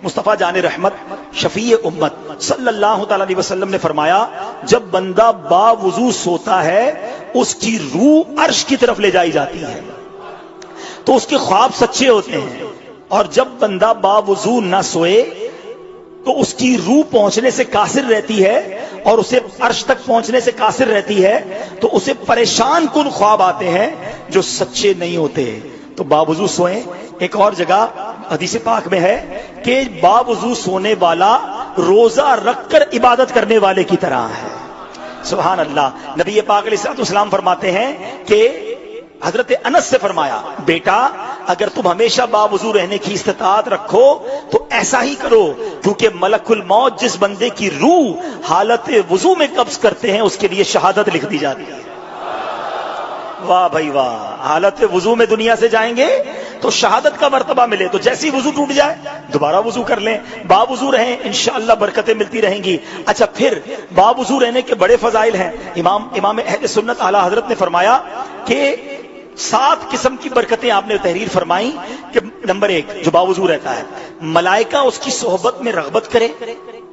مصطفیٰ جان رحمت شفیع امت صلی اللہ تعالی علیہ وسلم نے فرمایا جب بندہ باوضو سوتا ہے اس کی روح عرش کی طرف لے جائی جاتی ہے تو اس کے خواب سچے ہوتے ہیں، اور جب بندہ باوضو نہ سوئے تو اس کی روح پہنچنے سے قاصر رہتی ہے اور اسے عرش تک پہنچنے سے قاصر رہتی ہے، تو اسے پریشان کن خواب آتے ہیں جو سچے نہیں ہوتے۔ تو باوضو سوئیں۔ ایک اور جگہ حدیث پاک میں ہے کہ باوضو سونے والا روزہ رکھ کر عبادت کرنے والے کی طرح ہے۔ سبحان اللہ۔ نبی پاک علیہ الصلوۃ والسلام فرماتے ہیں کہ حضرت انس سے فرمایا بیٹا اگر تم ہمیشہ باوضو رہنے کی استطاعت رکھو تو ایسا ہی کرو، کیونکہ ملک الموت جس بندے کی روح حالت وضو میں قبض کرتے ہیں اس کے لیے شہادت لکھ دی جاتی ہے۔ واہ بھائی واہ، حالت وضو میں دنیا سے جائیں گے تو شہادت کا مرتبہ ملے، تو جیسی وضو ٹوٹ جائے دوبارہ وضو کر لیں، باوضو رہیں، انشاءاللہ برکتیں ملتی رہیں گی۔ اچھا پھر باوضو رہنے کے بڑے فضائل ہیں۔ امام اہل سنت اعلی حضرت نے فرمایا کہ 7 قسم کی برکتیں آپ نے تحریر فرمائی کہ نمبر 1 جو باوضو رہتا ہے ملائکہ اس کی صحبت میں رغبت کرے،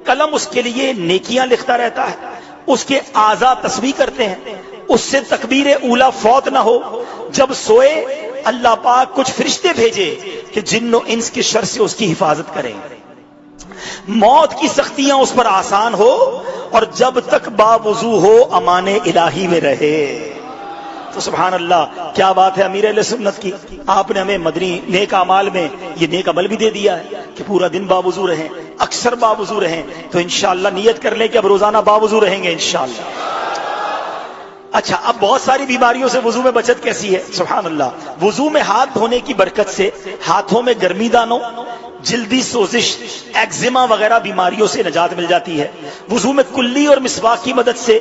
قلم اس کے لیے نیکیاں لکھتا رہتا ہے، اس کے اعضاء تسبیح کرتے ہیں، اس سے تکبیر اولا فوت نہ ہو، جب سوئے اللہ پاک کچھ فرشتے بھیجے کہ جن و انس کے شر سے اس کی حفاظت کریں، موت کی سختیاں اس پر آسان ہو، اور جب تک باوضو ہو امان الہی میں رہے۔ تو سبحان اللہ، کیا بات ہے امیر اہل سنت کی، آپ نے ہمیں مدنی نیک اعمال میں یہ نیک عمل بھی دے دیا ہے کہ پورا دن باوضو رہیں، اکثر باوضو رہیں۔ تو انشاءاللہ نیت کر لیں کہ اب روزانہ باوضو رہیں گے انشاءاللہ۔ اچھا اب بہت ساری بیماریوں سے وضو میں بچت کیسی ہے؟ سبحان اللہ، وضو میں ہاتھ دھونے کی برکت سے ہاتھوں میں گرمی دانوں، جلدی سوزش، ایگزیما وغیرہ بیماریوں سے نجات مل جاتی ہے۔ وضو میں کلی اور مسواک کی مدد سے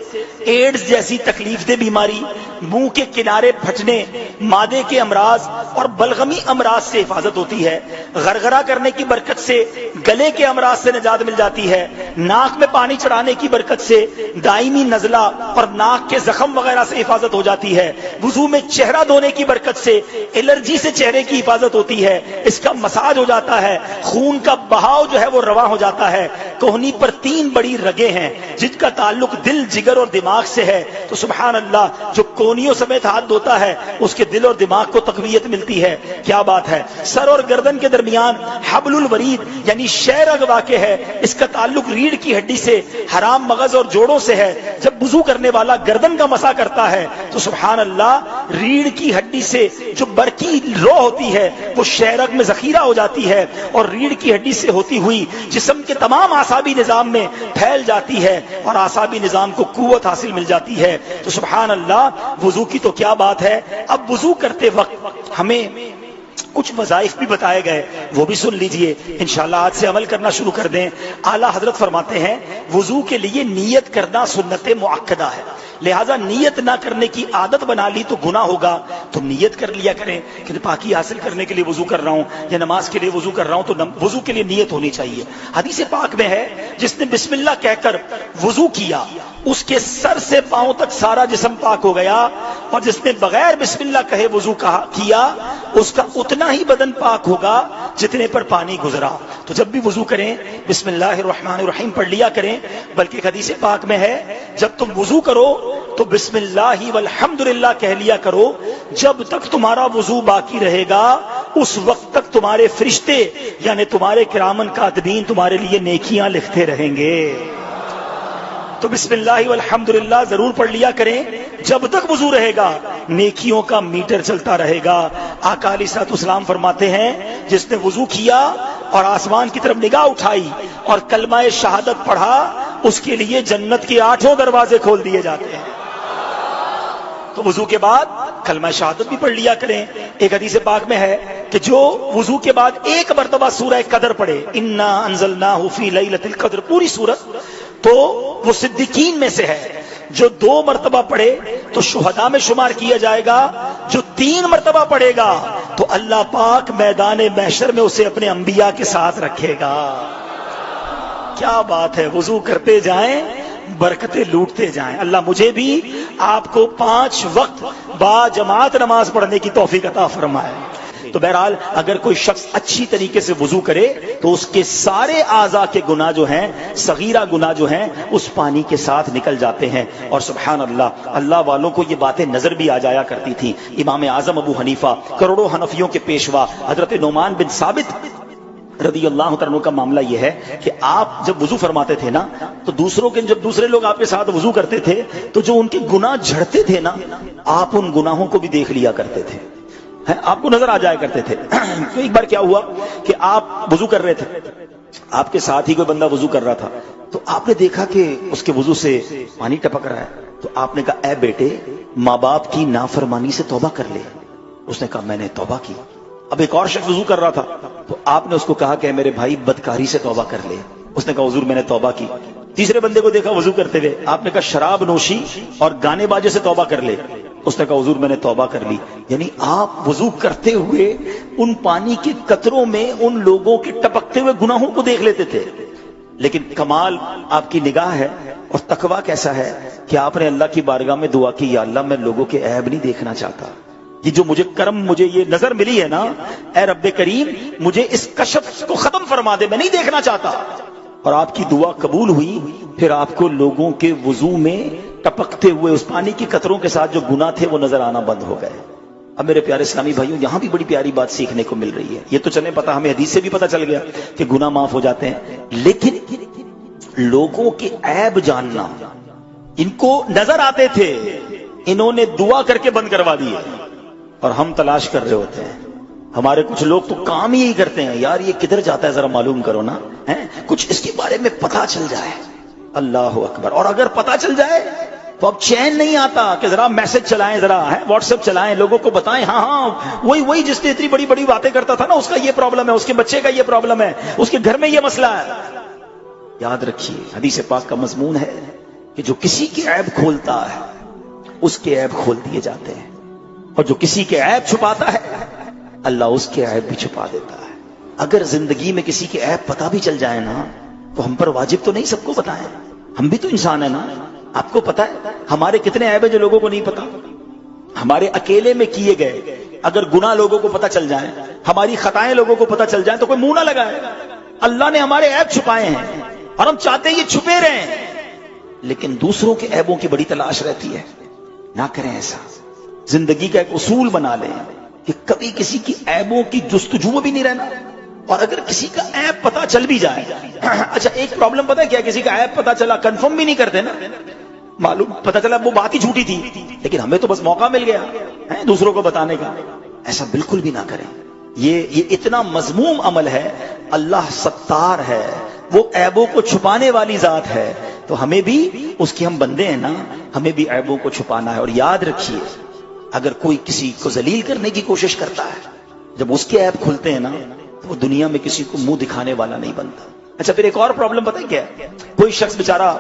ایڈز جیسی تکلیف دہ بیماری، منہ کے کنارے پھٹنے، معدے کے امراض اور بلغمی امراض سے حفاظت ہوتی ہے۔ غرغرہ کرنے کی برکت سے گلے کے امراض سے نجات مل جاتی ہے۔ ناک میں پانی چڑھانے کی برکت سے دائمی نزلہ اور ناک کے زخم وغیرہ سے حفاظت ہو جاتی ہے۔ وضو میں چہرہ دھونے کی برکت سے الرجی سے چہرے کی حفاظت ہوتی ہے، اس کا مساج ہو جاتا ہے، خون کا بہاؤ جو ہے وہ رواں ہو جاتا ہے۔ کوہنی پر 3 بڑی رگیں ہیں جن کا تعلق دل، جگر اور دماغ سے ہے، تو سبحان اللہ جو کونیوں سمیت ہاتھ دھوتا ہے اس کے دل اور دماغ کو تقویت ملتی ہے۔ کیا بات ہے۔ سر اور گردن کے درمیان حبل الورید یعنی شہ رگ واقع ہے، اس کا تعلق ریڑھ کی ہڈی سے، حرام مغز اور جوڑوں سے ہے۔ جب وضو کرنے والا گردن کا مسا کرتا ہے تو سبحان اللہ ریڑھ کی ہڈی سے جو برقی رو ہوتی ہے وہ شہ رگ میں ذخیرہ ہو جاتی ہے اور ریڑھ کی ہڈی سے ہوتی ہوئی جسم کے تمام اعصابی نظام میں پھیل جاتی ہے اور اعصابی نظام کو قوت حاصل مل جاتی ہے۔ تو سبحان اللہ وضو کی تو کیا بات ہے۔ اب وضو کرتے وقت ہمیں کچھ وظائف بھی بتائے گئے، وہ بھی سن لیجئے، انشاءاللہ آج سے عمل کرنا شروع کر دیں۔ اعلیٰ حضرت فرماتے ہیں وضو کے لیے نیت کرنا سنت مؤکدہ ہے، لہذا نیت نہ کرنے کی عادت بنا لی تو گناہ ہوگا، تو نیت کر لیا کریں کہ پاکی حاصل کرنے کے لیے وضو کر رہا ہوں یا نماز کے لیے وضو کر رہا ہوں، تو وضو کے لیے نیت ہونی چاہیے۔ حدیث پاک میں ہے جس نے بسم اللہ کہہ کر وضو کیا اس کے سر سے پاؤں تک سارا جسم پاک ہو گیا، اور جس نے بغیر بسم اللہ کہے وضو کیا اس کا اتنا ہی بدن پاک ہوگا جتنے پر پانی گزرا۔ تو جب بھی وضو کریں بسم اللہ الرحمن الرحیم پڑھ لیا کریں، بلکہ ایک حدیث پاک میں ہے جب تم وضو کرو تو بسم اللہ والحمدللہ کہہ لیا کرو، جب تک تمہارا وضو باقی رہے گا اس وقت تک تمہارے فرشتے یعنی تمہارے کرامن کاتبین تمہارے لیے نیکیاں لکھتے رہیں گے۔ تو بسم اللہ والحمدللہ ضرور پڑھ لیا کریں، جب تک وضو رہے گا نیکیوں کا میٹر چلتا رہے گا۔ آقا علیہ الصلوۃ والسلام فرماتے ہیں جس نے وضو کیا اور آسمان کی طرف نگاہ اٹھائی اور کلمہ شہادت پڑھا اس کے لیے جنت کے 8 دروازے کھول دیے جاتے ہیں۔ تو وضو کے بعد کلمہ شہادت بھی پڑھ لیا کریں۔ ایک حدیث پاک میں ہے کہ جو وضو کے بعد 1 مرتبہ سورہ قدر پڑھے، انا انزلناہ فی لیلۃ القدر، پوری سورت، تو وہ صدیقین میں سے ہے۔ جو 2 مرتبہ پڑھے تو شہداء میں شمار کیا جائے گا، جو 3 مرتبہ پڑھے گا تو اللہ پاک میدان محشر میں اسے اپنے انبیاء کے ساتھ رکھے گا۔ کیا بات ہے، وضو کرتے جائیں برکتیں لوٹتے جائیں۔ اللہ مجھے بھی آپ کو 5 وقت با جماعت نماز پڑھنے کی توفیق عطا فرمائے۔ تو بہرحال اگر کوئی شخص اچھی طریقے سے وضو کرے تو اس کے سارے اعضاء کے گناہ جو ہیں، صغیرہ گناہ جو ہیں، اس پانی کے ساتھ نکل جاتے ہیں۔ اور سبحان اللہ، اللہ والوں کو یہ باتیں نظر بھی آ جایا کرتی تھیں۔ امام اعظم ابو حنیفہ، کروڑوں حنفیوں کے پیشوا حضرت نعمان بن ثابت رضی اللہ تعالیٰ کا معاملہ یہ ہے کہ آپ جب وضو فرماتے تھے نا تو جب دوسرے لوگ آپ کے ساتھ وضو کرتے تھے تو جو ان کے گناہ جھڑتے تھے نا، آپ ان گناہوں کو بھی دیکھ لیا کرتے تھے، آپ کو نظر آ جایا کرتے تھے۔ تو ایک بار کیا ہوا کہ آپ وضو کر رہے تھے، آپ کے ساتھ ہی کوئی بندہ وضو کر رہا تھا، تو آپ نے دیکھا کہ اس کے وضو سے پانی ٹپک رہا ہے، تو آپ نے کہا اے بیٹے، ماں باپ کی نافرمانی سے توبہ کر لے۔ اس نے کہا میں نے توبہ کی۔ اب ایک اور شخص وضو کر رہا تھا تو آپ نے اس کو کہا کہ میرے بھائی بدکاری سے توبہ کر لے۔ اس نے کہا حضور میں نے توبہ کی۔ تیسرے بندے کو دیکھا وضو کرتے ہوئے، آپ نے کہا شراب نوشی اور گانے باجے سے توبہ کر لے۔ اس نے کہا حضور میں نے توبہ کر لی۔ یعنی آپ وضو کرتے ہوئے ان پانی کے قطروں میں ان لوگوں کے ٹپکتے ہوئے گناہوں کو دیکھ لیتے تھے۔ لیکن کمال آپ کی نگاہ ہے اور تقویٰ کیسا ہے کہ آپ نے اللہ کی بارگاہ میں دعا کی، یا اللہ میں لوگوں کے عیب نہیں دیکھنا چاہتا، یہ جو مجھے یہ نظر ملی ہے نا، اے رب کریم مجھے اس کشف کو ختم فرما دے، میں نہیں دیکھنا چاہتا۔ اور آپ کی دعا قبول ہوئی، پھر آپ کو لوگوں کے وضو میں ٹپکتے ہوئے اس پانی کی قطروں کے ساتھ جو گناہ تھے وہ نظر آنا بند ہو گئے۔ اب میرے پیارے اسلامی بھائیوں، یہاں بھی بڑی پیاری بات سیکھنے کو مل رہی ہے۔ یہ تو چلے پتا، ہمیں حدیث سے بھی پتا چل گیا کہ گناہ معاف ہو جاتے ہیں، لیکن لوگوں کے عیب جاننا، ان کو نظر آتے تھے، انہوں نے دعا کر کے بند کروا دیے، اور ہم تلاش کر رہے ہوتے ہیں۔ ہمارے کچھ لوگ تو کام ہی کرتے ہیں، یار یہ کدھر جاتا ہے ذرا معلوم کرو نا، کچھ اس کے بارے میں پتا چل جائے۔ اللہ اکبر۔ اور اگر پتا چل جائے تو اب چین نہیں آتا کہ ذرا میسج چلائیں، ذرا واٹس ایپ چلائیں، لوگوں کو بتائیں ہاں وہی جس نے اتنی بڑی بڑی باتیں کرتا تھا نا، اس کا یہ پرابلم ہے، اس کے بچے کا یہ پرابلم ہے، اس کے گھر میں یہ مسئلہ ہے۔ یاد رکھیے حدیث پاک کا مضمون ہے کہ جو کسی کے عیب کھولتا ہے اس کے عیب کھول دیے جاتے ہیں، اور جو کسی کے عیب چھپاتا ہے اللہ اس کے عیب بھی چھپا دیتا ہے۔ اگر زندگی میں کسی کے عیب پتا بھی چل جائے نا تو ہم پر واجب تو نہیں سب کو بتائیں، ہم بھی تو انسان ہیں نا۔ آپ کو پتا ہے ہمارے کتنے عیب ہیں جو لوگوں کو نہیں پتا؟ ہمارے اکیلے میں کیے گئے اگر گناہ لوگوں کو پتا چل جائیں، ہماری خطائیں لوگوں کو پتا چل جائیں تو کوئی منہ نہ لگائے۔ اللہ نے ہمارے عیب چھپائے ہیں اور ہم چاہتے ہیں یہ چھپے رہیں، لیکن دوسروں کے عیبوں کی بڑی تلاش رہتی ہے۔ نہ کریں ایسا۔ زندگی کا ایک اصول بنا لیں کہ کبھی کسی کی عیبوں کی جستجو میں بھی نہیں رہنا، اور اگر کسی کا عیب پتا چل بھی جائے، اچھا ایک پرابلم پتا ہے کیا، کسی کا عیب پتا چلا کنفرم بھی نہیں کرتے نا، معلوم پتا چلا وہ بات ہی جھوٹی تھی، لیکن ہمیں تو بس موقع مل گیا دوسروں کو بتانے کا۔ ایسا بالکل بھی نہ کریں، یہ اتنا مذموم عمل ہے۔ اللہ ستار ہے، وہ عیبوں کو چھپانے والی ذات ہے، تو ہمیں بھی اس کے ہم بندے ہیں نا، ہمیں بھی عیبوں کو چھپانا ہے۔ اور یاد رکھیے اگر کوئی کسی کو ذلیل کرنے کی کوشش کرتا ہے، جب اس کے عیب کھلتے ہیں نا تو وہ دنیا میں کسی کو منہ دکھانے والا نہیں بنتا۔ اچھا پھر ایک اور پرابلم پتہ ہے کیا ہے؟ کوئی شخص بیچارہ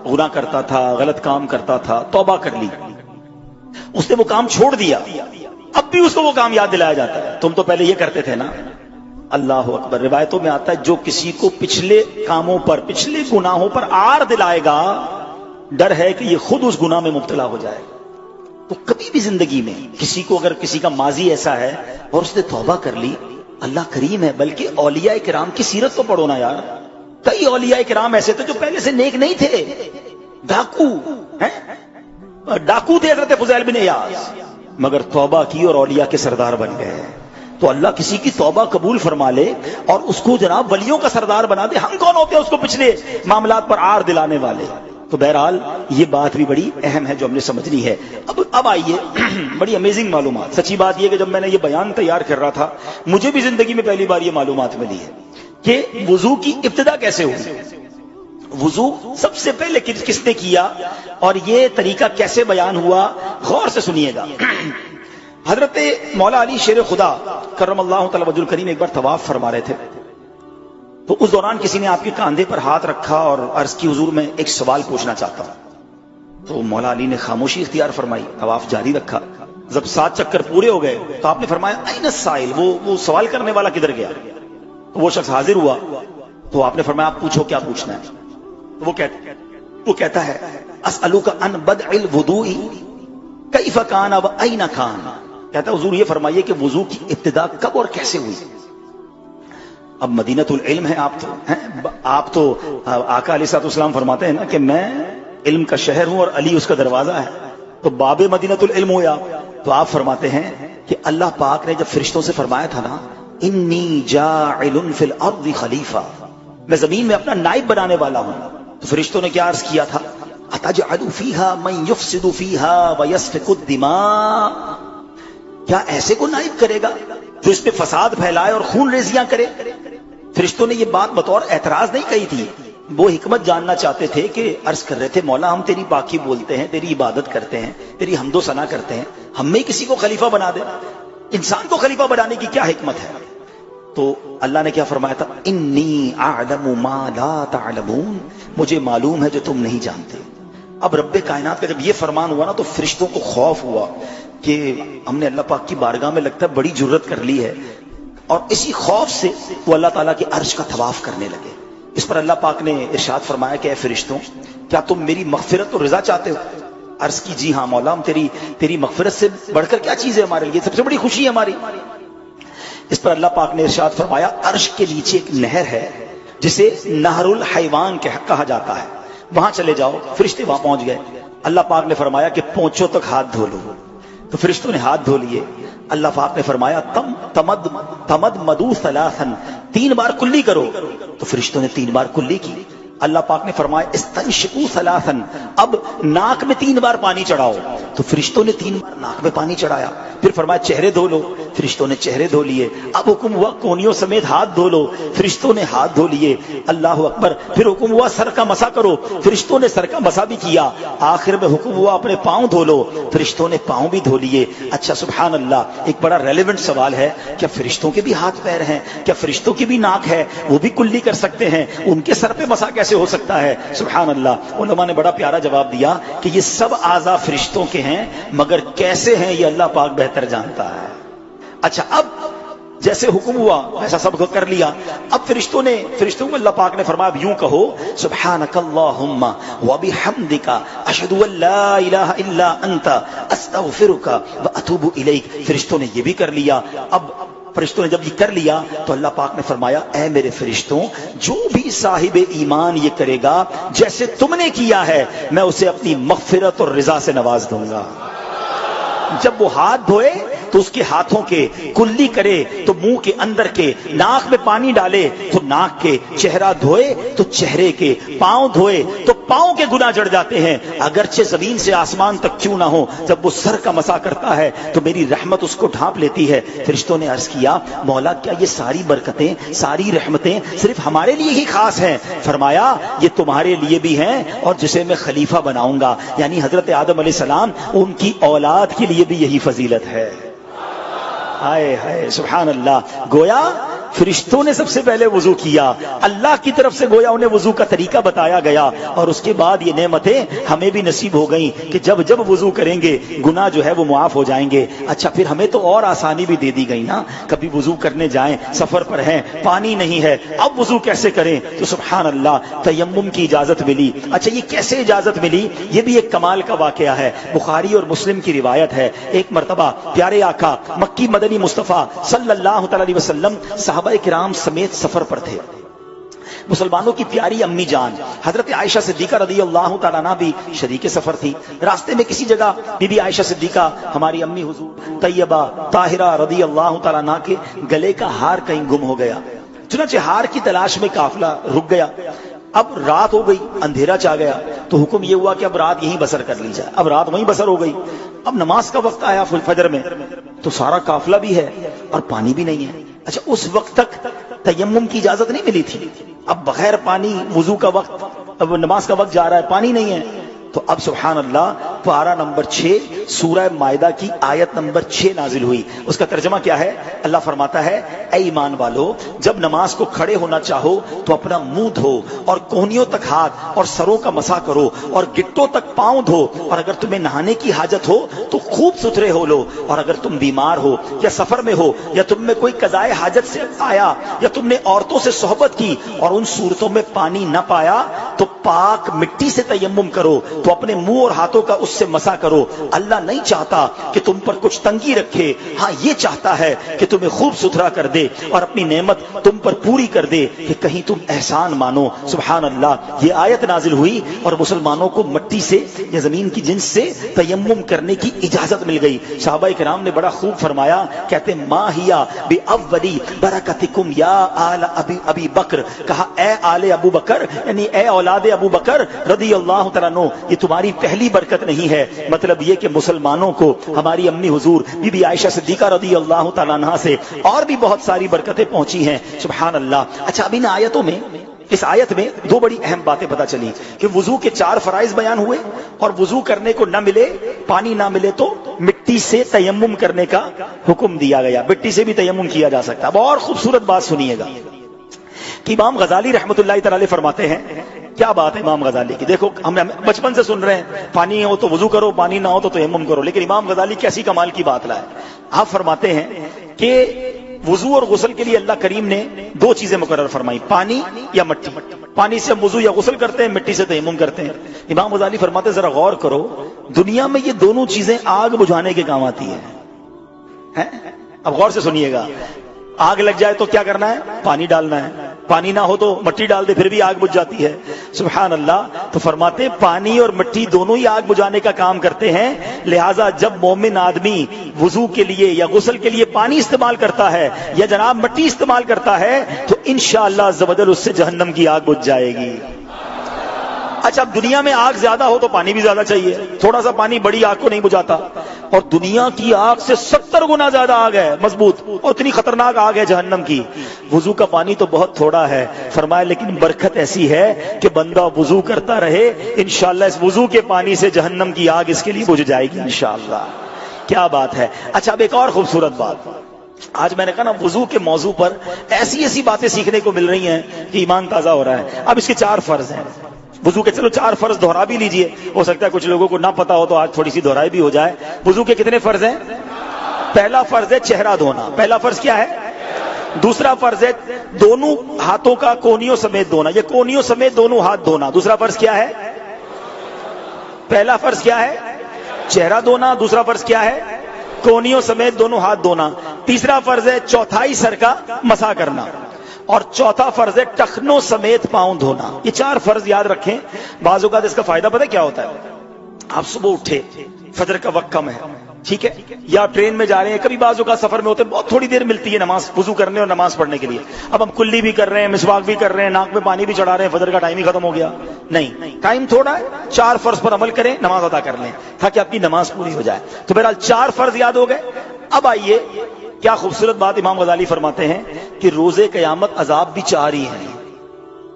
گناہ کرتا تھا، غلط کام کرتا تھا، توبہ کر لی، اس نے وہ کام چھوڑ دیا، اب بھی اس کو وہ کام یاد دلایا جاتا ہے، تم تو پہلے یہ کرتے تھے نا۔ اللہ اکبر۔ روایتوں میں آتا ہے جو کسی کو پچھلے کاموں پر، پچھلے گناہوں پر آر دلائے گا، ڈر ہے کہ یہ خود اس گناہ میں مبتلا ہو جائے گا۔ تو کبھی بھی زندگی میں کسی کو اگر کسی کا ماضی ایسا ہے اور اس نے توبہ کر لی، اللہ کریم ہے۔ بلکہ اولیاء کرام کی سیرت تو پڑھو نا یار، کئی اولیاء کرام ایسے تھے جو پہلے سے نیک نہیں تھے، ڈاکو تھے حضرت فضیل بن عیاض، مگر توبہ کی اور اولیاء کے سردار بن گئے۔ تو اللہ کسی کی توبہ قبول فرما لے اور اس کو جناب ولیوں کا سردار بنا دے، ہم کون ہوتے ہیں اس کو پچھلے معاملات پر آر دلانے والے؟ تو بہرحال یہ بات بھی بڑی اہم ہے جو ہم نے سمجھنی ہے۔ اب آئیے بڑی امیزنگ معلومات۔ سچی بات یہ کہ جب میں نے یہ بیان تیار کر رہا تھا مجھے بھی زندگی میں پہلی بار یہ معلومات ملی ہے کہ وضو کی ابتدا کیسے ہوئی، وضو سب سے پہلے کس نے کیا، اور یہ طریقہ کیسے بیان ہوا، غور سے سنیے گا۔ حضرت مولا علی شیر خدا کرم اللہ تعالی وجہ الکریم ایک بار طواف فرما رہے تھے، تو اس دوران کسی نے آپ کے کاندھے پر ہاتھ رکھا اور عرض کی حضور میں ایک سوال پوچھنا چاہتا ہوں۔ تو مولا علی نے خاموشی اختیار فرمائی، طواف جاری رکھا۔ جب 7 چکر پورے ہو گئے تو آپ نے فرمایا این السائل، وہ سوال کرنے والا کدھر گیا؟ تو وہ شخص حاضر ہوا، تو آپ نے فرمایا آپ پوچھو کیا پوچھنا ہے؟ تو وہ کہتا ہے اسألوک عن بدء الوضوء کیف کان و این کان، کہتا ہے حضور یہ فرمائیے کہ وضو کی ابتدا کب اور کیسے ہوئی؟ اب مدینۃ العلم ہے آپ تو آقا علیہ الصلوۃ والسلام فرماتے ہیں نا کہ میں علم کا شہر ہوں اور علی اس کا دروازہ ہے، تو باب مدینۃ العلم ہویا. تو آپ فرماتے ہیں کہ اللہ پاک نے جب فرشتوں سے فرمایا تھا نا انی جاعل فی الارض خلیفہ، میں زمین میں اپنا نائب بنانے والا ہوں، تو فرشتوں نے کیا عرض کیا تھا؟ اتجعل فیہا من یفسد فیہا ویسفک الدماء، کیا ایسے کو نائب کرے گا جو اس پہ فساد پھیلائے اور خون ریزیاں کرے؟ فرشتوں نے یہ بات بطور اعتراض نہیں کہی تھی، وہ حکمت جاننا چاہتے تھے کہ عرض کر رہے تھے مولا ہم تیری پاکی بولتے ہیں، تیری عبادت کرتے ہیں، تیری حمد و ثنا کرتے ہیں، ہم میں کسی کو خلیفہ بنا دے، انسان کو خلیفہ بنانے کی کیا حکمت ہے؟ تو اللہ نے کیا فرمایا تھا؟ انی اعلم ما لا تعلمون، مجھے معلوم ہے جو تم نہیں جانتے. اب رب کائنات کا جب یہ فرمان ہوا نا تو فرشتوں کو خوف ہوا کہ ہم نے اللہ پاک کی بارگاہ میں لگتا ہے بڑی جرت کر لی ہے، اور اسی خوف سے وہ اللہ تعالیٰ کے عرش کا طواف کرنے لگے. اس پر اللہ پاک نے ارشاد فرمایا کہ اے فرشتوں کیا تم میری مغفرت اور رضا چاہتے ہو؟ عرض کی جی ہاں مولا، ہم تیری مغفرت سے بڑھ کر کیا چیز ہے ہمارے لیے، سب سے بڑی خوشی ہے ہماری. اس پر اللہ پاک نے ارشاد فرمایا عرش کے نیچے ایک نہر ہے جسے نہر الحیوان کہا جاتا ہے، وہاں چلے جاؤ. فرشتے وہاں پہنچ گئے. اللہ پاک نے فرمایا کہ پونچھوں تک ہاتھ دھو لو، تو فرشتوں نے ہاتھ دھو لیے. اللہ پاک نے فرمایا تمد مدو ثلاثن، 3 بار کلی کرو، تو فرشتوں نے 3 بار کلی کی. اللہ پاک نے فرمایا استنشقوا ثلاثن، اب ناک میں 3 بار پانی چڑھاؤ، تو فرشتوں نے 3 بار ناک میں پانی چڑھایا. پھر فرمایا چہرے دھو لو، فرشتوں نے چہرے دھو لیے. اب حکم ہوا کونیوں سمیت ہاتھ دھو لو، فرشتوں نے ہاتھ دھو لیے. اللہ اکبر. پھر حکم ہوا سر کا مسا کرو، فرشتوں نے سر کا مسا بھی کیا. آخر میں حکم ہوا اپنے پاؤں دھو لو، فرشتوں نے پاؤں بھی دھو لیے. اچھا سبحان اللہ، ایک بڑا ریلیونٹ سوال ہے، کیا فرشتوں کے بھی ہاتھ پیر ہیں؟ کیا فرشتوں کی بھی ناک ہے؟ وہ بھی کلی کر سکتے ہیں؟ ان کے سر پہ مسا کیسے ہو سکتا ہے؟ سبحان اللہ. علماء نے بڑا پیارا جواب دیا کہ یہ سب اعضاء فرشتوں کے ہیں، مگر کیسے ہیں یہ اللہ پاک بہتر جانتا ہے. اچھا اب جیسے حکم ہوا ایسا سب کو کر لیا. اب فرشتوں کو اللہ پاک نے فرمایا یوں کہو سبحانک اللہم وبحمدک اشہد ان لا الہ الا انت استغفرک واتوب الیک. فرشتوں نے یہ بھی کر لیا. اب فرشتوں نے جب یہ کر لیا تو اللہ پاک نے فرمایا اے میرے فرشتوں، جو بھی صاحب ایمان یہ کرے گا جیسے تم نے کیا ہے، میں اسے اپنی مغفرت اور رضا سے نواز دوں گا. جب وہ ہاتھ دھوئے تو اس کے ہاتھوں کے کلی کرے تو منہ کے اندر کے، ناک میں پانی ڈالے تو ناک کے، چہرہ دھوئے تو چہرے کے، پاؤں دھوئے تو پاؤں کے گناہ جڑ جاتے ہیں اگرچہ زمین سے آسمان تک کیوں نہ ہو. جب وہ سر کا مسا کرتا ہے تو میری رحمت اس کو ڈھانپ لیتی ہے. فرشتوں نے عرض کیا مولا کیا یہ ساری برکتیں، ساری رحمتیں صرف ہمارے لیے ہی خاص ہیں؟ فرمایا یہ تمہارے لیے بھی ہیں، اور جسے میں خلیفہ بناؤں گا یعنی حضرت آدم علیہ السلام، ان کی اولاد کے لیے بھی یہی فضیلت ہے. ہائے ہائے سبحان اللہ. گویا فرشتوں نے سب سے پہلے وضو کیا، اللہ کی طرف سے گویا انہیں وضو کا طریقہ بتایا گیا، اور اس کے بعد یہ نعمتیں ہمیں بھی نصیب ہو گئیں کہ جب جب وضو کریں گے گناہ جو ہے وہ معاف ہو جائیں گے. اچھا پھر ہمیں تو اور آسانی بھی دے دی گئی نا، کبھی وضو کرنے جائیں، سفر پر ہیں، پانی نہیں ہے، اب وضو کیسے کریں؟ تو سبحان اللہ تیمم کی اجازت ملی. اچھا یہ کیسے اجازت ملی؟ یہ بھی ایک کمال کا واقعہ ہے. بخاری اور مسلم کی روایت ہے، ایک مرتبہ پیارے آقا مکی مدنی مصطفیٰ صلی اللہ تعالی علیہ وسلم صحابہ کرام سمیت سفر پر تھے. مسلمانوں کی پیاری امی جان حضرت عائشہ صدیقہ رضی اللہ تعالیٰ عنہ بھی شریک سفر تھی. راستے میں کسی جگہ بی بی عائشہ صدیقہ ہماری امی حضور طیبہ طاہرہ رضی اللہ تعالیٰ عنہ کے گلے کا ہار کہیں گم ہو گیا. چنانچہ ہار کی تلاش میں قافلہ رک گیا. اب رات ہو گئی، اندھیرا چا گیا، تو حکم یہ ہوا کہ اب رات یہیں بسر کر لی جائے. اب رات وہیں بسر ہو گئی. اب نماز کا وقت آیا فجر میں، تو سارا قافلہ بھی ہے اور پانی بھی نہیں ہے. اچھا اس وقت تک تیمم کی اجازت نہیں ملی تھی. اب بغیر پانی وضو کا وقت، اب نماز کا وقت جا رہا ہے، پانی نہیں ہے. تو اب سبحان اللہ پارہ نمبر 6 سورہ مائدہ کی آیت نمبر 6 نازل ہوئی. اس کا ترجمہ کیا ہے؟ اللہ فرماتا ہے اے ایمان والو، جب نماز کو کھڑے ہونا چاہو تو اپنا منہ دھو اور کوہنیوں تک ہاتھ اور سروں کا مسا کرو اور گٹوں تک پاؤں دھو، اور اگر تمہیں نہانے کی حاجت ہو تو خوب ستھرے ہو لو، اور اگر تم بیمار ہو یا سفر میں ہو یا تم میں کوئی قضائے حاجت سے آیا یا تم نے عورتوں سے صحبت کی اور ان صورتوں میں پانی نہ پایا تو پاک مٹی سے تیمم کرو، تو اپنے منہ اور ہاتھوں کا اس سے مسا کرو۔ اللہ نہیں چاہتا کہ تم پر کچھ تنگی رکھے، ہاں یہ چاہتا ہے کہ تمہیں خوب ستھرا کر دے اور اپنی نعمت تم پر پوری کر دے کہ کہیں تم احسان مانو۔ سبحان اللہ، یہ آیت نازل ہوئی اور مسلمانوں کو مٹی سے یا زمین کی جنس سے تیمم کرنے کی اجازت مل گئی۔ صحابہ کرام نے بڑا خوب فرمایا، کہتے ما ہیا بأولی برکتکم یا آل ابی بکر، کہا اے آل ابو بکر، یعنی اے اولاد ابو بکر رضی اللہ تعالیٰ عنہ، یہ تمہاری پہلی برکت نہیں ہے۔ مطلب یہ کہ مسلمانوں کو ہماری امی حضور بی بی عائشہ صدیقہ رضی اللہ تعالیٰ عنہ سے اور بھی بہت ساری برکتیں پہنچی ہیں۔ سبحان اللہ۔ اچھا، اب ان آیتوں میں، اس آیت میں دو بڑی اہم باتیں پتہ چلی کہ وضو کے 4 فرائض بیان ہوئے، اور وضو کرنے کو نہ ملے، پانی نہ ملے تو مٹی سے تیمم کرنے کا حکم دیا گیا، مٹی سے بھی تیمم کیا جا سکتا۔ اب اور خوبصورت بات سنیے گا کہ امام غزالی رحمۃ اللہ تعالی فرماتے ہیں، کیا بات ہے امام غزالی کی، دیکھو ہم بچپن سے سن رہے ہیں پانی ہو تو وضو کرو، پانی نہ ہو تو تیمم کرو، لیکن امام غزالی کیسی کمال کی بات لائے۔ آپ فرماتے ہیں کہ وضو اور غسل کے لیے اللہ کریم نے 2 چیزیں مقرر فرمائی، پانی یا مٹی۔ پانی سے ہم وضو یا غسل کرتے ہیں، مٹی سے تیمم کرتے ہیں۔ امام غزالی فرماتے ہیں ذرا غور کرو، دنیا میں یہ دونوں چیزیں آگ بجھانے کے کام آتی ہیں۔ اب غور سے سنیے گا، آگ لگ جائے تو کیا کرنا ہے؟ پانی ڈالنا ہے، پانی نہ ہو تو مٹی ڈال دے، پھر بھی آگ بجھ جاتی ہے۔ سبحان اللہ۔ تو فرماتے پانی اور مٹی دونوں ہی آگ بجھانے کا کام کرتے ہیں، لہٰذا جب مومن آدمی وضو کے لیے یا غسل کے لیے پانی استعمال کرتا ہے یا جناب مٹی استعمال کرتا ہے تو انشاءاللہ عز و جل اس سے جہنم کی آگ بجھ جائے گی۔ اچھا، اب دنیا میں آگ زیادہ ہو تو پانی بھی زیادہ چاہیے، تھوڑا سا پانی بڑی آگ کو نہیں بجھاتا، اور دنیا کی آگ سے 70 گنا زیادہ آگ ہے مضبوط، اور اتنی خطرناک آگ ہے جہنم کی۔ وضو کا پانی تو بہت تھوڑا ہے، فرمایا لیکن برکت ایسی ہے کہ بندہ وضو کرتا رہے، انشاءاللہ اس وضو کے پانی سے جہنم کی آگ اس کے لیے بجھ جائے گی انشاءاللہ۔ کیا بات ہے۔ اچھا، اب ایک اور خوبصورت بات، آج میں نے کہا نا وضو کے موضوع پر ایسی ایسی باتیں سیکھنے کو مل رہی ہیں کہ ایمان تازہ ہو رہا ہے۔ اب اس کے 4 فرض ہیں وضو کے، چلو 4 فرض دہرا بھی لیجئے، ہو سکتا ہے کچھ لوگوں کو نہ پتا ہو تو آج تھوڑی سی دہرائی بھی ہو جائے۔ وضو کے کتنے فرض ہیں؟ پہلا فرض ہے چہرہ دھونا۔ پہلا فرض کیا ہے؟ دوسرا فرض ہے دونوں ہاتھوں کا کونیوں سمیت دھونا، یہ کونیوں سمیت دونوں ہاتھ دھونا۔ دوسرا فرض کیا ہے؟ پہلا فرض کیا ہے؟ چہرہ دھونا۔ دوسرا فرض کیا ہے؟ کونیوں سمیت دونوں ہاتھ دھونا۔ تیسرا فرض ہے چوتھائی سر کا مسح کرنا، اور چوتھا فرض ہے ٹخنوں سمیت پاؤں دھونا۔ یہ 4 فرض یاد رکھیں۔ بعض اوقات اس کا فائدہ پتہ کیا ہوتا ہے؟ آپ صبح اٹھے، فجر کا وقت کم ہے، ٹھیک ہے، یا ٹرین میں جا رہے ہیں، کبھی بعض اوقات سفر میں ہوتے ہیں، بہت تھوڑی دیر ملتی ہے نماز وضو کرنے اور نماز پڑھنے کے لیے۔ اب ہم کلی بھی کر رہے ہیں، مسواک بھی کر رہے ہیں، ناک میں پانی بھی چڑھا رہے ہیں، فجر کا ٹائم ہی ختم ہو گیا۔ نہیں، ٹائم تھوڑا ہے، 4 فرض پر عمل کریں، نماز ادا کر لیں تاکہ آپ کی نماز پوری ہو جائے۔ تو بہرحال 4 فرض یاد ہو گئے۔ اب آئیے، کیا خوبصورت بات امام غزالی فرماتے ہیں کہ روزے قیامت عذاب بھی 4 ہی ہیں۔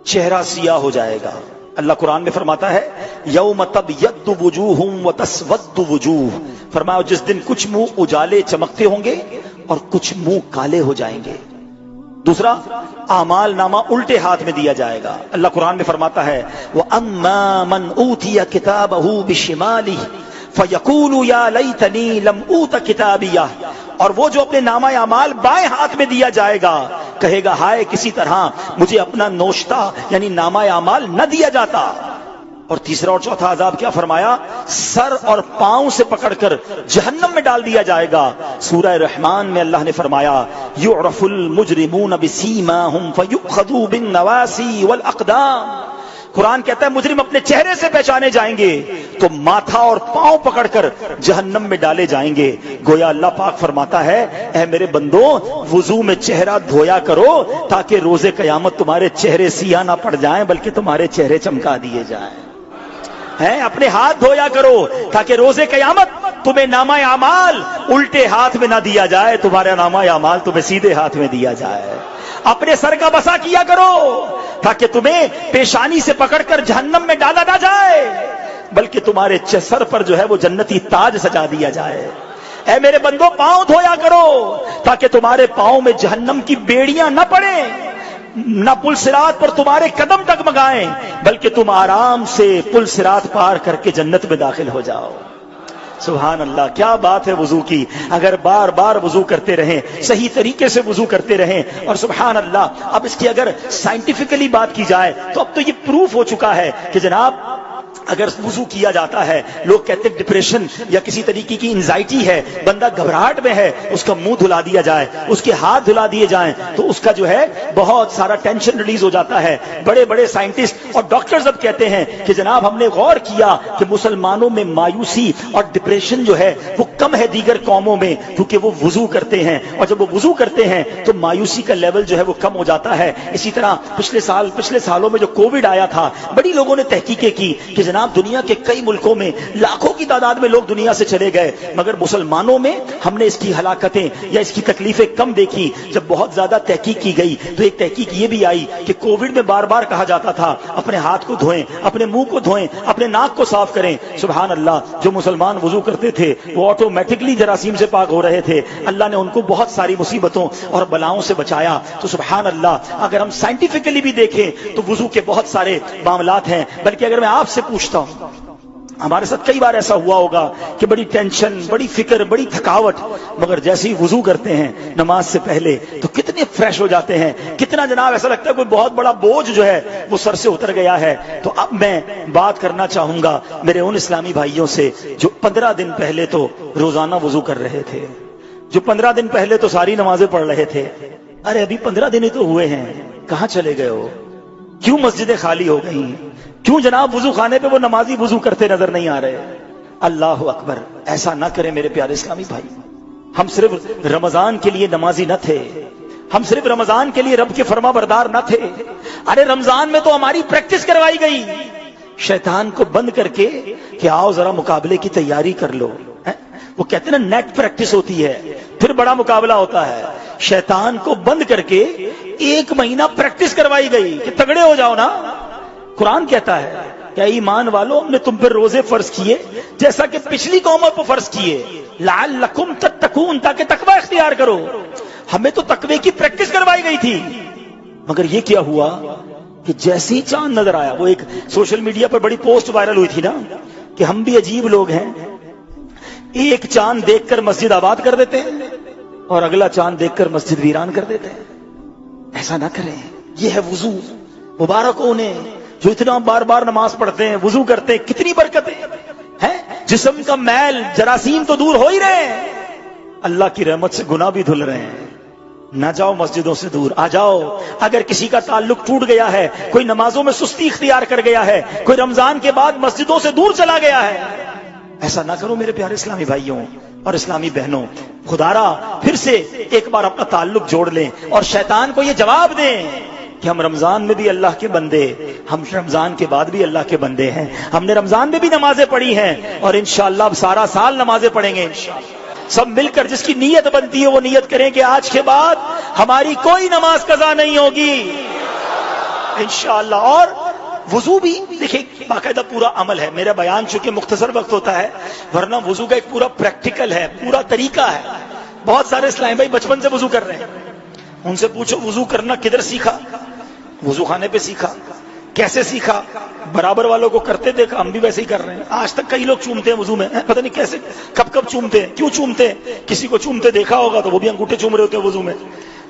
چہرہ سیاہ ہو جائے گا، اللہ قرآن میں فرماتا ہے یوم تبیض وجوہ وتسود وجوہ، فرمایا جس دن کچھ منہ اجالے چمکتے ہوں گے اور کچھ منہ کالے ہو جائیں گے۔ دوسرا، اعمال نامہ الٹے ہاتھ میں دیا جائے گا، اللہ قرآن میں فرماتا ہے وَأَمَّا مَنْ أُوتِيَ كِتَابَهُ بِشِمَالِهِ فَيَقُولُ يَا لَيْتَنِي لَمْ أُوتَ كِتَابِيَهْ، اور وہ جو اپنے نامہ اعمال بائیں ہاتھ میں دیا جائے گا کہے گا ہائے کسی طرح مجھے اپنا نوشتہ یعنی نامہ اعمال نہ دیا جاتا۔ اور تیسرا اور چوتھا عذاب کیا فرمایا؟ سر اور پاؤں سے پکڑ کر جہنم میں ڈال دیا جائے گا۔ سورہ رحمان میں اللہ نے فرمایا یعرف المجرمون بسیماہم فیؤخذوا بالنواسی والاقدام، قرآن کہتا ہے مجرم اپنے چہرے سے پہچانے جائیں گے تو ماتھا اور پاؤں پکڑ کر جہنم میں ڈالے جائیں گے۔ گویا اللہ پاک فرماتا ہے اے میرے بندو وضو میں چہرہ دھویا کرو تاکہ روز قیامت تمہارے چہرے سیاہ نہ پڑ جائیں بلکہ تمہارے چہرے چمکا دیے جائیں۔ اپنے ہاتھ دھویا کرو تاکہ روز قیامت تمہیں نامہ اعمال الٹے ہاتھ میں نہ دیا جائے، تمہارا نامہ اعمال تمہیں سیدھے ہاتھ میں دیا جائے۔ اپنے سر کا بسا کیا کرو تاکہ تمہیں پیشانی سے پکڑ کر جہنم میں ڈالا نہ جائے بلکہ تمہارے سر پر جو ہے وہ جنتی تاج سجا دیا جائے۔ اے میرے بندو پاؤں دھویا کرو تاکہ تمہارے پاؤں میں جہنم کی بیڑیاں نہ پڑیں، نہ پل صراط پر تمہارے قدم ڈگمگائیں بلکہ تم آرام سے پل صراط پار کر کے جنت میں داخل ہو جاؤ۔ سبحان اللہ، کیا بات ہے وضو کی. اگر بار بار وضو کرتے رہیں، صحیح طریقے سے وضو کرتے رہیں، اور سبحان اللہ اب اس کی اگر سائنٹیفکلی بات کی جائے تو اب تو یہ پروف ہو چکا ہے کہ جناب اگر وضو کیا جاتا ہے، لوگ کہتے ہیں ڈپریشن یا کسی طریقے کی انزائٹی ہے، بندہ گھبراہٹ میں ہے، اس کا منہ دھلا دیا جائے، اس کے ہاتھ دھلا دیے جائیں تو اس کا جو ہے بہت سارا ٹینشن ریلیز ہو جاتا ہے. بڑے بڑے سائنٹسٹ اور ڈاکٹرز اب کہتے ہیں کہ جناب ہم نے غور کیا کہ مسلمانوں میں مایوسی اور ڈپریشن جو ہے وہ کم ہے دیگر قوموں میں، کیونکہ وہ وضو کرتے ہیں، اور جب وہ وضو کرتے ہیں تو مایوسی کا لیول جو ہے وہ کم ہو جاتا ہے. اسی طرح پچھلے سالوں میں جو کووڈ آیا تھا، بڑی لوگوں نے تحقیقیں کی کہ جناب دنیا کے کئی ملکوں میں لاکھوں کی تعداد میں لوگ دنیا سے چلے گئے، مگر مسلمانوں میں ہم نے اس کی ہلاکتیں یا اس کی تکلیفیں کم دیکھی. جب بہت زیادہ تحقیق کی گئی تو ایک تحقیق یہ بھی آئی کہ کووڈ میں بار بار کہا جاتا تھا اپنے ہاتھ کو دھوئیں، اپنے منہ کو دھوئیں، اپنے ناک کو صاف کریں. سبحان اللہ، جو مسلمان وضو کرتے تھے وہ آٹومیٹکلی جراثیم سے پاک ہو رہے تھے. اللہ نے ان کو بہت ساری مصیبتوں اور بلاؤں سے بچایا. تو سبحان اللہ، اگر ہم سائنٹیفکلی بھی دیکھیں تو وضو کے بہت سارے معاملات ہیں. بلکہ اگر میں آپ سے پوچھتا ہوں، ہمارے ساتھ کئی بار ایسا ہوا ہوگا کہ بڑی ٹینشن، بڑی فکر، بڑی تھکاوٹ، مگر جیسے ہی وضو کرتے ہیں نماز سے پہلے تو کتنے فریش ہو جاتے ہیں، کتنا جناب ایسا لگتا ہے کوئی بہت بڑا بوجھ جو ہے وہ سر سے اتر گیا ہے. تو اب میں بات کرنا چاہوں گا میرے ان اسلامی بھائیوں سے جو 15 دن پہلے تو روزانہ وضو کر رہے تھے، جو 15 دن پہلے تو ساری نمازیں پڑھ رہے تھے. ارے ابھی 15 دن ہی تو ہوئے ہیں، کہاں چلے گئے ہو؟ کیوں مسجدیں خالی ہو گئی؟ کیوں جناب وضو خانے پہ وہ نمازی وضو کرتے نظر نہیں آ رہے؟ اللہ اکبر، ایسا نہ کریں میرے پیارے اسلامی بھائی. ہم صرف رمضان کے لیے نمازی نہ تھے، ہم صرف رمضان کے لیے رب کے فرما بردار نہ تھے. ارے رمضان میں تو ہماری پریکٹس کروائی گئی شیطان کو بند کر کے کہ آؤ ذرا مقابلے کی تیاری کر لو. وہ کہتے ہیں نا نیٹ پریکٹس ہوتی ہے پھر بڑا مقابلہ ہوتا ہے. شیطان کو بند کر کے 1 مہینہ پریکٹس کروائی گئی کہ تگڑے ہو جاؤ نا. قرآن کہتا ہے کہ ایمان والو ہم نے تم پر روزے فرض کیے جیسا کہ پچھلی قوموں پر فرض کیے، لعلکم تتقون، تاکہ تقوی اختیار کرو. ہمیں تو تقوی کی پریکٹس کروائی گئی تھی. مگر یہ کیا ہوا کہ جیسے ہی چاند نظر آیا، وہ ایک سوشل میڈیا پر بڑی پوسٹ وائرل ہوئی تھی نا کہ ہم بھی عجیب لوگ ہیں، ایک چاند دیکھ کر مسجد آباد کر دیتے ہیں اور اگلا چاند دیکھ کر مسجد ویران کر دیتے ہیں. ایسا نہ کریں. یہ ہے وضو. مبارک انہیں جو اتنا بار بار نماز پڑھتے ہیں، وضو کرتے ہیں، کتنی برکتیں ہیں. جسم کا میل، جراثیم تو دور ہو ہی رہے ہیں، اللہ کی رحمت سے گناہ بھی دھل رہے ہیں. نہ جاؤ مسجدوں سے دور، آ جاؤ. اگر کسی کا تعلق ٹوٹ گیا ہے، کوئی نمازوں میں سستی اختیار کر گیا ہے، کوئی رمضان کے بعد مسجدوں سے دور چلا گیا ہے، ایسا نہ کرو میرے پیارے اسلامی بھائیوں اور اسلامی بہنوں. خدارا پھر سے ایک بار اپنا تعلق جوڑ لیں اور شیطان کو یہ جواب دیں کہ ہم رمضان میں بھی اللہ کے بندے، ہم رمضان کے بعد بھی اللہ کے بندے ہیں. ہم نے رمضان میں بھی نمازیں پڑھی ہیں اور انشاءاللہ اب سارا سال نمازیں پڑھیں گے انشاءاللہ. سب مل کر جس کی نیت بنتی ہے وہ نیت کریں کہ آج کے بعد ہماری کوئی نماز قضا نہیں ہوگی انشاءاللہ. اور وضو بھی دیکھیں باقاعدہ پورا عمل ہے. میرا بیان چونکہ مختصر وقت ہوتا ہے، ورنہ وضو کا ایک پورا پریکٹیکل ہے، پورا طریقہ ہے. بہت سارے اسلام بھائی بچپن سے وضو کر رہے ہیں، ان سے پوچھو وضو کرنا کدھر سیکھا؟ وضو خانے پہ سیکھا. کیسے سیکھا؟ برابر والوں کو کرتے دیکھا، ہم بھی ویسے ہی کر رہے ہیں. آج تک کئی لوگ چومتے ہیں وضو میں، پتہ نہیں کیسے، کب کب چومتے ہیں، کیوں چومتے ہیں. کسی کو چومتے دیکھا ہوگا تو وہ بھی انگوٹھے چوم رہے ہوتے ہیں وضو میں.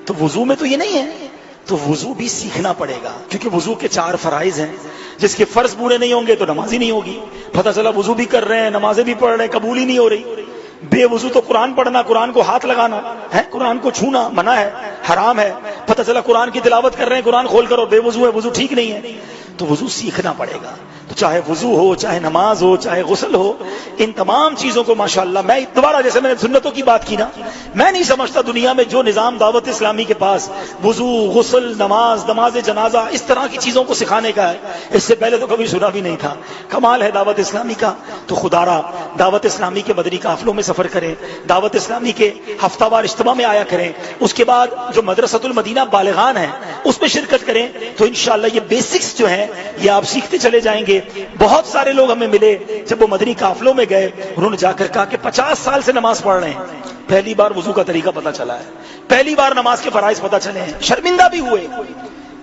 تو وضو میں تو یہ نہیں ہے، تو وضو بھی سیکھنا پڑے گا، کیونکہ وضو کے 4 فرائض ہیں. جس کے فرض پورے نہیں ہوں گے تو نماز ہی نہیں ہوگی. پتہ چلا وضو بھی کر رہے ہیں، نمازیں بھی پڑھ رہے ہیں، قبول ہی نہیں ہو رہی. بے وضو تو قرآن پڑھنا، قرآن کو ہاتھ لگانا ہے، قرآن کو چھونا منع ہے، حرام ہے. پتہ چلا قرآن کی تلاوت کر رہے ہیں، قرآن کھول کرو، بے وضو ہے، وضو ٹھیک نہیں ہے. تو وضو سیکھنا پڑے گا. تو چاہے وضو ہو، چاہے نماز ہو، چاہے غسل ہو، ان تمام چیزوں کو ماشاءاللہ میں دوبارہ جیسے میں نے سنتوں کی بات کی نا، میں نہیں سمجھتا دنیا میں جو نظام دعوت اسلامی کے پاس وضو، غسل، نماز جنازہ اس طرح کی چیزوں کو سکھانے کا ہے، اس سے پہلے تو کبھی سنا بھی نہیں تھا. کمال ہے دعوت اسلامی کا. تو خدارا دعوت اسلامی کے مدنی قافلوں میں سفر کریں، دعوت اسلامی کے ہفتہ وار اجتماع میں آیا کریں. اس کے بعد جو مدرسۃ المدینہ بالغان ہے اس میں شرکت کریں. تو انشاءاللہ یہ بیسکس جو ہیں یہ آپ سیکھتے چلے جائیں گے. بہت سارے لوگ ہمیں ملے جب وہ مدنی قافلوں میں گئے، انہوں نے جا کر کہا کہ 50 سال سے نماز پڑھ رہے ہیں، پہلی بار وضو کا طریقہ پتہ چلا ہے، پہلی بار نماز کے فرائض پتہ چلے ہیں. شرمندہ بھی ہوئے.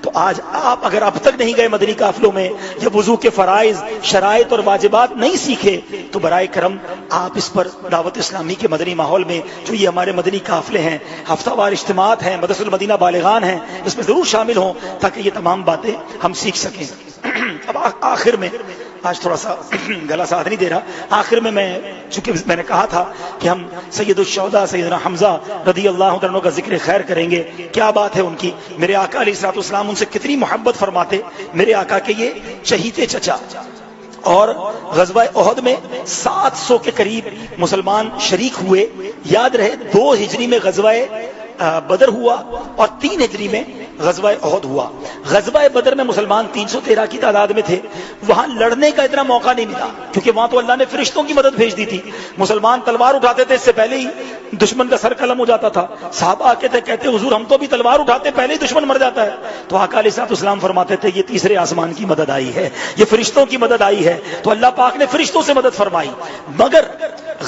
تو آج آپ اگر اب تک نہیں گئے مدنی قافلوں میں یا وضو کے فرائض شرائط اور واجبات نہیں سیکھے تو برائے کرم آپ اس پر دعوت اسلامی کے مدنی ماحول میں جو یہ ہمارے مدنی قافلے ہیں، ہفتہ وار اجتماعات ہیں، مدرسۃ المدینہ بالغان ہیں، اس میں ضرور شامل ہوں تاکہ یہ تمام باتیں ہم سیکھ سکیں۔ اب آخر میں، آج تھوڑا سا گلا ساتھ نہیں دے رہا، آخر میں چونکہ میں نے کہا تھا کہ ہم سید الشہداء سیدنا حمزہ رضی اللہ عنہ کا ذکر خیر کریں گے، کیا بات ہے ان کی، میرے آقا علیہ الصلوۃ والسلام ان سے کتنی محبت فرماتے، میرے آقا کے یہ چہیتے چچا، اور غزوہ احد میں 700 کے قریب مسلمان شریک ہوئے۔ یاد رہے 2 ہجری میں غزوہ بدر ہوا اور 3 ہجری میں غزوہ احد ہوا۔ غزوہ بدر میں مسلمان 313 کی تعداد میں تھے، وہاں لڑنے کا اتنا موقع نہیں ملا کیونکہ وہاں تو اللہ نے فرشتوں کی مدد بھیج دی تھی، مسلمان تلوار اٹھاتے تھے اس سے پہلے ہی دشمن کا سر قلم ہو جاتا تھا۔ صحابہ آتے تھے کہتے حضور ہم تو بھی تلوار اٹھاتے پہلے ہی دشمن مر جاتا ہے، تو آقا علیہ الصلوۃ والسلام فرماتے تھے یہ تیسرے آسمان کی مدد آئی ہے، یہ فرشتوں کی مدد آئی ہے، تو اللہ پاک نے فرشتوں سے مدد فرمائی۔ مگر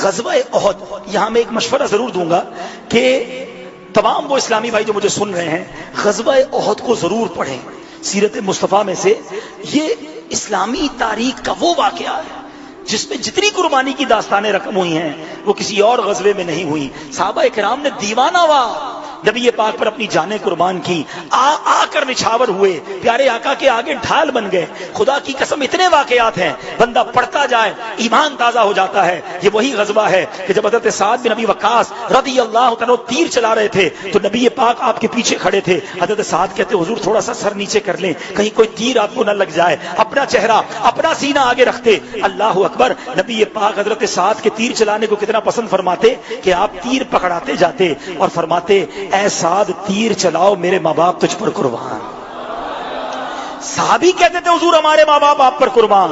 غزوہ احد، یہاں میں ایک مشورہ ضرور دوں گا کہ تمام وہ اسلامی بھائی جو مجھے سن رہے ہیں غزوہ احد کو ضرور پڑھیں۔ سیرت مصطفیٰ میں سے یہ اسلامی تاریخ کا وہ واقعہ ہے جس میں جتنی قربانی کی داستانیں رقم ہوئی ہیں وہ کسی اور غزوے میں نہیں ہوئی۔ صحابہ کرام نے دیوانہ وار نبی پاک پر اپنی جانیں قربان کی، آ کر نچھاور ہوئے، پیارے آقا کے آگے ڈھال بن گئے۔ خدا کی قسم اتنے واقعات ہیں، بندہ پڑھتا جائے ایمان تازہ ہو جاتا ہے۔ یہ وہی غزوہ ہے کہ جب حضرت سعد بن ابی وقاص رضی اللہ عنہ تیر چلا رہے تھے تو نبی پاک آپ کے پیچھے کھڑے تھے، حضرت سعد کہتے حضور تھوڑا سا سر نیچے کر لیں کہیں کوئی تیر آپ کو نہ لگ جائے، اپنا چہرہ اپنا سینہ آگے رکھتے۔ اللہ اکبر، نبی پاک حضرت سعد کے تیر چلانے کو کتنا پسند فرماتے کہ آپ تیر پکڑاتے جاتے اور فرماتے اے سعد تیر چلاؤ میرے ماں باپ تجھ پر قربان۔ صحابی کہتے تھے حضور ہمارے ماں باپ آپ پر قربان،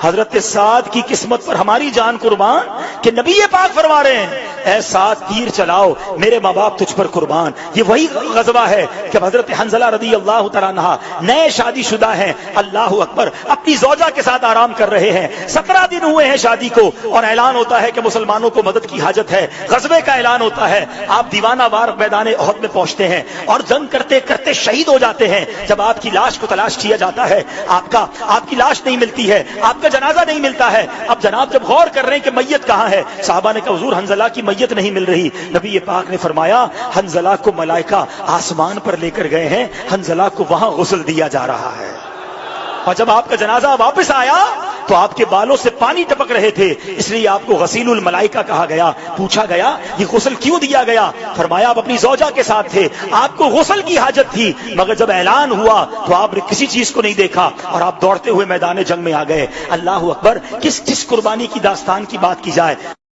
حضرت سعد کی قسمت پر ہماری جان قربان کہ نبی پاک فرما رہے ہیں اے سعد تیر چلاؤ میرے ماں باپ تجھ پر قربان۔ یہ وہی غزوہ ہے کہ حضرت حنظلہ رضی اللہ تعالیٰ عنہ نئے شادی شدہ ہیں، اللہ اکبر، اپنی زوجہ کے ساتھ آرام کر رہے ہیں، 17 دن ہوئے ہیں شادی کو اور اعلان ہوتا ہے کہ مسلمانوں کو مدد کی حاجت ہے، غزوے کا اعلان ہوتا ہے۔ آپ دیوانہ وار میدان احد میں پہنچتے ہیں اور جنگ کرتے کرتے شہید ہو جاتے ہیں۔ جب آپ کی لاش کو تلاش کیا جاتا ہے آپ کی لاش نہیں ملتی ہے، آپ کا جنازہ نہیں ملتا ہے۔ اب جناب جب غور کر رہے ہیں کہ میت کہاں ہے، صحابہ نے کہا حضور حنظلہ کی میت نہیں مل رہی۔ نبی پاک نے فرمایا حنظلہ کو ملائکہ آسمان پر لے کر گئے ہیں، حنظلہ کو وہاں غسل دیا جا رہا ہے۔ اور جب آپ کا جنازہ واپس آیا تو آپ کے بالوں سے پانی ٹپک رہے تھے، اس لیے آپ کو غسیل الملائکہ کہا گیا۔ پوچھا گیا یہ غسل کیوں دیا گیا؟ فرمایا آپ اپنی زوجہ کے ساتھ تھے، آپ کو غسل کی حاجت تھی، مگر جب اعلان ہوا تو آپ نے کسی چیز کو نہیں دیکھا اور آپ دوڑتے ہوئے میدان جنگ میں آ گئے۔ اللہ اکبر، کس قربانی کی داستان کی بات کی جائے۔